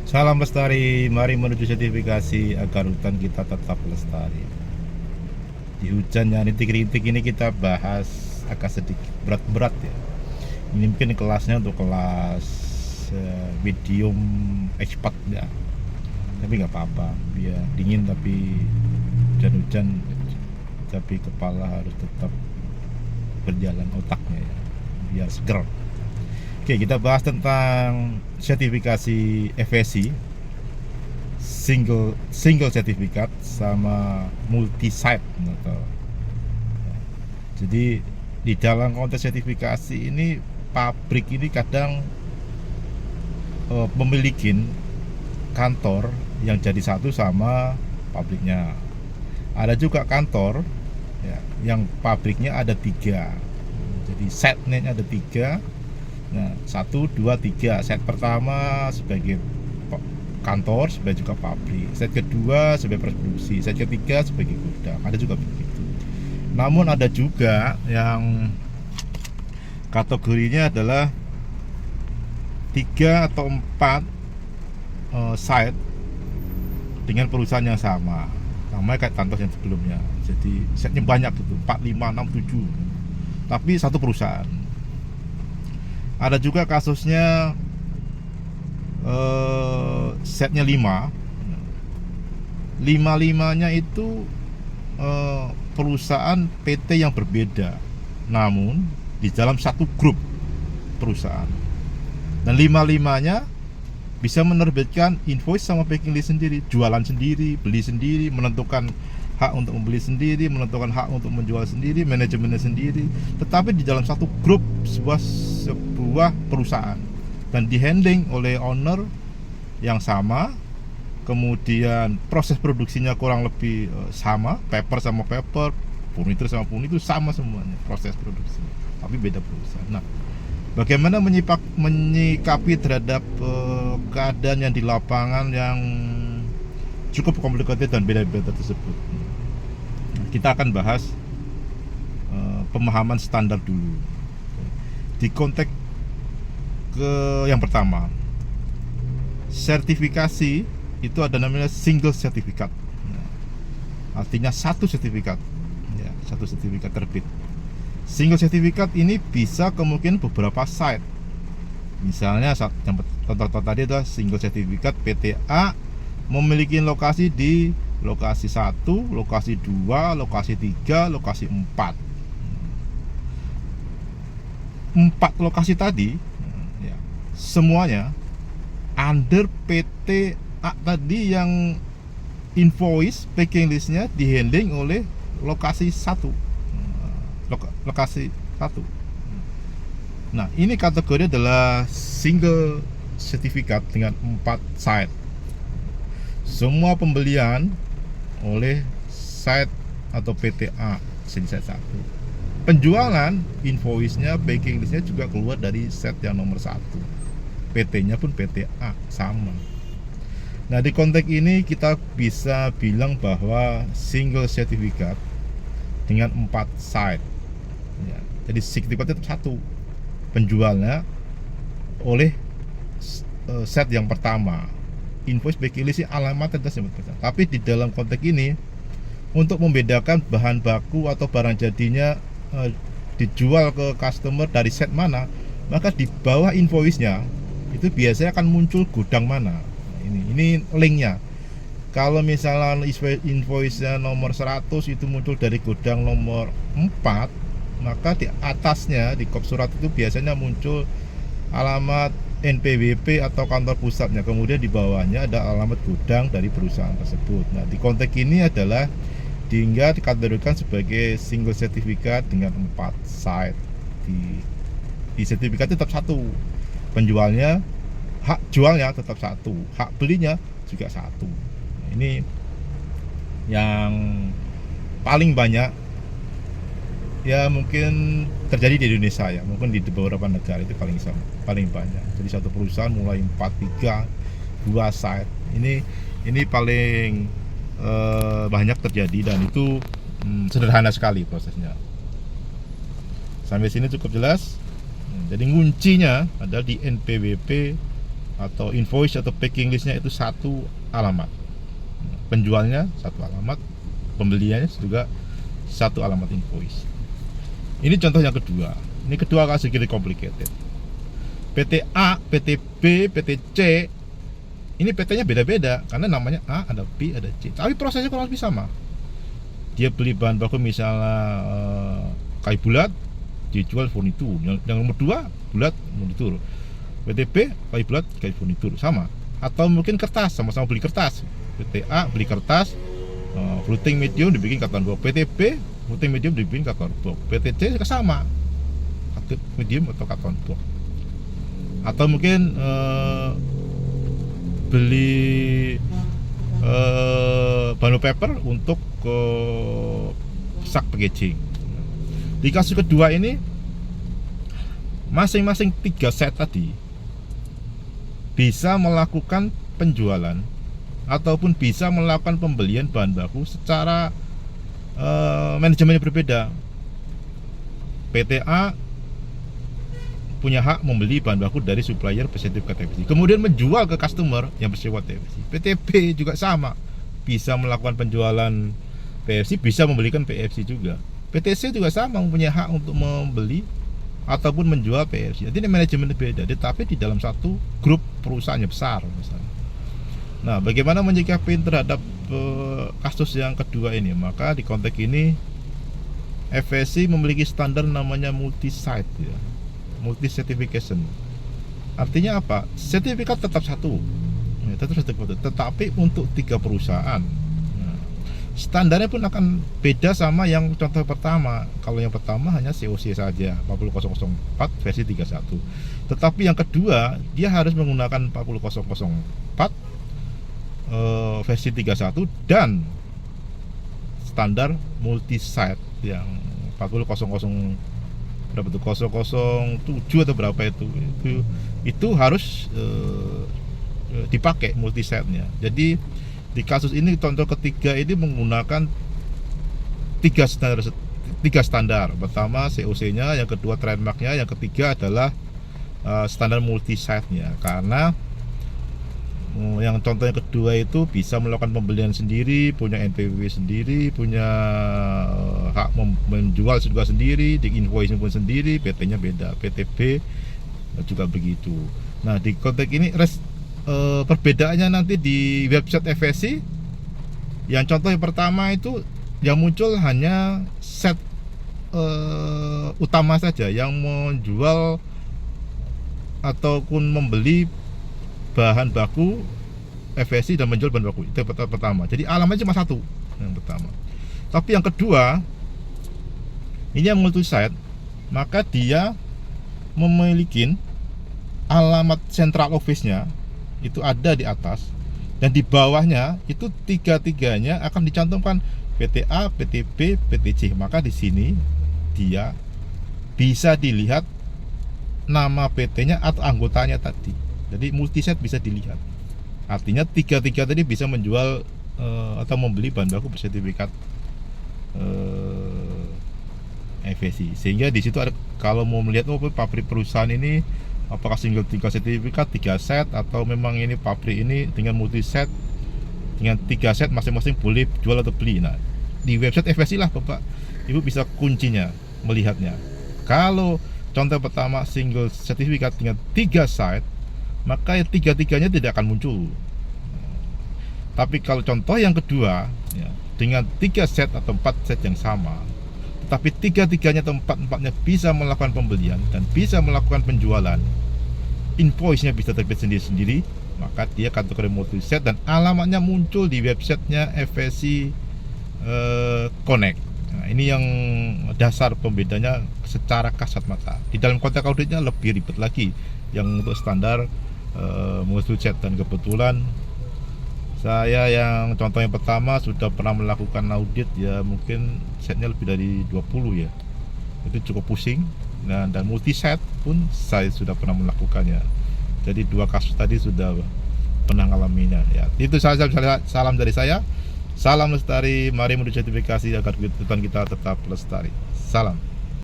Salam lestari, mari menuju sertifikasi agar hutan kita tetap lestari. Di hujan yang rintik-rintik ini kita bahas agak sedikit berat-berat ya. Ini mungkin kelasnya untuk kelas medium expert ya. Tapi nggak apa-apa, biar dingin tapi hujan-hujan, tapi kepala harus tetap berjalan otaknya ya, biar seger. Oke, kita bahas tentang sertifikasi FSC, single sertifikat sama multi site atau. Jadi di dalam konteks sertifikasi ini pabrik ini kadang memiliki kantor yang jadi satu sama pabriknya. Ada juga kantor ya, yang pabriknya ada tiga. Jadi setnya ada tiga. Nah, 1, 2, 3. Set pertama sebagai kantor, sebagai juga pabrik. Set kedua sebagai produksi. Set ketiga sebagai gudang. Ada juga begitu. Namun ada juga yang kategorinya adalah 3 atau 4 site dengan perusahaan yang sama kayak contoh yang sebelumnya. Jadi setnya banyak gitu, 4, 5, 6, 7, tapi satu perusahaan. Ada juga kasusnya setnya 5, 5-5-nya itu perusahaan PT yang berbeda, namun di dalam satu grup perusahaan. Dan 5-5-nya bisa menerbitkan invoice sama packing list sendiri, jualan sendiri, beli sendiri, menentukan hak untuk membeli sendiri, menentukan hak untuk menjual sendiri, manajemennya sendiri, tetapi di dalam satu grup sebuah perusahaan dan dihandling oleh owner yang sama. Kemudian proses produksinya kurang lebih sama, paper sama paper, furniture sama furniture sama semuanya proses produksinya, tapi beda perusahaan. Nah, bagaimana menyikapi terhadap keadaan yang di lapangan yang cukup komplikated dan beda-beda tersebut? Kita akan bahas pemahaman standar dulu. Di konteks yang pertama, sertifikasi itu ada namanya single sertifikat. Artinya satu sertifikat, ya, satu sertifikat terbit. Single sertifikat ini bisa kemungkinan beberapa site. Misalnya yang contoh tadi adalah single sertifikat PTA memiliki lokasi di lokasi 1, lokasi 2, lokasi 3, lokasi 4. 4 lokasi tadi ya, semuanya under PTA tadi yang invoice packing listnya dihandling oleh lokasi 1. Lokasi 1. Nah, ini kategori adalah single sertifikat dengan 4 site. Semua pembelian oleh site atau PTA di site 1. Penjualan invoice-nya, packing list-nya juga keluar dari set yang nomor 1. PT-nya pun PTA sama. Nah, di konteks ini kita bisa bilang bahwa single sertifikat dengan 4 site ya, jadi sertifikatnya tetap satu, penjualnya oleh set yang pertama, invoice packing list alamat dan tapi di dalam konteks ini untuk membedakan bahan baku atau barang jadinya dijual ke customer dari set mana, maka di bawah invoice-nya itu biasanya akan muncul gudang mana. Ini linknya. Kalau misalnya invoice-nya nomor 100 itu muncul dari gudang nomor 4, maka di atasnya di kop surat itu biasanya muncul alamat NPWP atau kantor pusatnya. Kemudian di bawahnya ada alamat gudang dari perusahaan tersebut. Nah, di konteks ini adalah hingga dikategorikan sebagai single sertifikat dengan 4 site. Di sertifikat tetap satu, penjualnya, hak jualnya tetap satu, hak belinya juga satu. Ini yang paling banyak ya mungkin terjadi di Indonesia ya, mungkin di beberapa negara itu paling banyak. Jadi satu perusahaan mulai 4, 3, 2 site. Ini paling banyak terjadi dan itu sederhana sekali prosesnya. Sampai sini cukup jelas. Jadi kuncinya adalah di NPWP atau invoice atau packing listnya itu satu alamat, penjualnya satu alamat, pembeliannya juga satu alamat invoice. Ini contoh yang kedua. Ini kedua agak sedikit complicated. PT A, PT B, PT C, ini PT-nya beda-beda karena namanya A, ada B, ada C. Tapi prosesnya kurang lebih sama. Dia beli bahan baku misalnya kayu bulat, dijual furnitur. Yang nomor 2 bulat furnitur. PT B kayu bulat, kayu furnitur, sama. Atau mungkin kertas, sama-sama beli kertas. PT A beli kertas, fluting medium dibikin karton box. PT B fluting medium dibikin karton box. PT C sama, karton medium atau karton box. Atau mungkin beli banu paper untuk sak packaging. Di kasus kedua ini masing-masing 3 set tadi bisa melakukan penjualan ataupun bisa melakukan pembelian bahan baku secara manajemennya berbeda. PT A punya hak membeli bahan baku dari supplier bersertifikat TFC, kemudian menjual ke customer yang bersewa TFC. PT B juga sama, bisa melakukan penjualan PFC, bisa membelikan PFC juga. PT C juga sama, mempunyai hak untuk membeli ataupun menjual PFC. Jadi manajemen beda, tetapi di dalam satu grup perusahaannya besar misalnya. Nah, bagaimana menyikapi terhadap kasus yang kedua ini? Maka di konteks ini FSC memiliki standar namanya multi-site, ya, multi certification. Artinya apa? Sertifikat tetap satu, ya, tetap sertifikat, tetapi untuk 3 perusahaan. Nah, standarnya pun akan beda sama yang contoh pertama. Kalau yang pertama hanya COC saja 40004 versi 31. Tetapi yang kedua dia harus menggunakan 40004 versi 31 dan standar multi site yang 40000 berapa tuh 007 atau berapa itu harus dipakai multi site-nya. Jadi di kasus ini contoh ketiga ini menggunakan 3 standar. Pertama COC-nya, yang kedua trademark-nya, yang ketiga adalah standar multi site-nya. Karena yang contoh yang kedua itu bisa melakukan pembelian sendiri, punya NPWP sendiri, punya hak menjual juga sendiri, di invoice pun sendiri, PT-nya beda, PTB juga begitu. Nah, di konteks ini perbedaannya nanti di website FSC. Yang contoh yang pertama itu yang muncul hanya set utama saja yang menjual ataupun membeli bahan baku FSC dan menjual bahan baku. Itu yang pertama. Jadi alamatnya cuma satu yang pertama. Tapi yang kedua, ini yang multi site, maka dia memiliki alamat central office-nya itu ada di atas, dan di bawahnya itu tiga-tiganya akan dicantumkan PT A, PT B, PT C. Maka di sini dia bisa dilihat nama PT-nya atau anggotanya tadi. Jadi multiset bisa dilihat. Artinya tiga-tiga tadi bisa menjual atau membeli bahan baku bersertifikat FSC. Sehingga di situ ada, kalau mau melihat pabrik perusahaan ini apakah single 3 sertifikat, 3 set, atau memang ini pabrik ini dengan multi set, dengan 3 set masing-masing boleh jual atau beli. Nah, di website FSC lah Bapak Ibu bisa kuncinya melihatnya. Kalau contoh pertama single sertifikat dengan 3 site, maka tiga-tiganya tidak akan muncul. Tapi kalau contoh yang kedua, ya, dengan 3 set atau 4 set yang sama, tetapi tiga-tiganya atau empat-empatnya bisa melakukan pembelian dan bisa melakukan penjualan, invoice-nya bisa terbit sendiri-sendiri, maka dia kategori multi set dan alamatnya muncul di websitenya FSC Connect. Nah, ini yang dasar pembedanya secara kasat mata. Di dalam konteks auditnya lebih ribet lagi yang untuk standar multi set, dan kebetulan saya yang contoh yang pertama sudah pernah melakukan audit, ya mungkin setnya lebih dari 20 ya. Itu cukup pusing. Nah, dan multi set pun saya sudah pernah melakukannya. Jadi 2 kasus tadi sudah pernah mengalaminya ya. Itu saja, salam dari saya. Salam lestari, mari menuju sertifikasi agar kehidupan kita tetap lestari. Salam.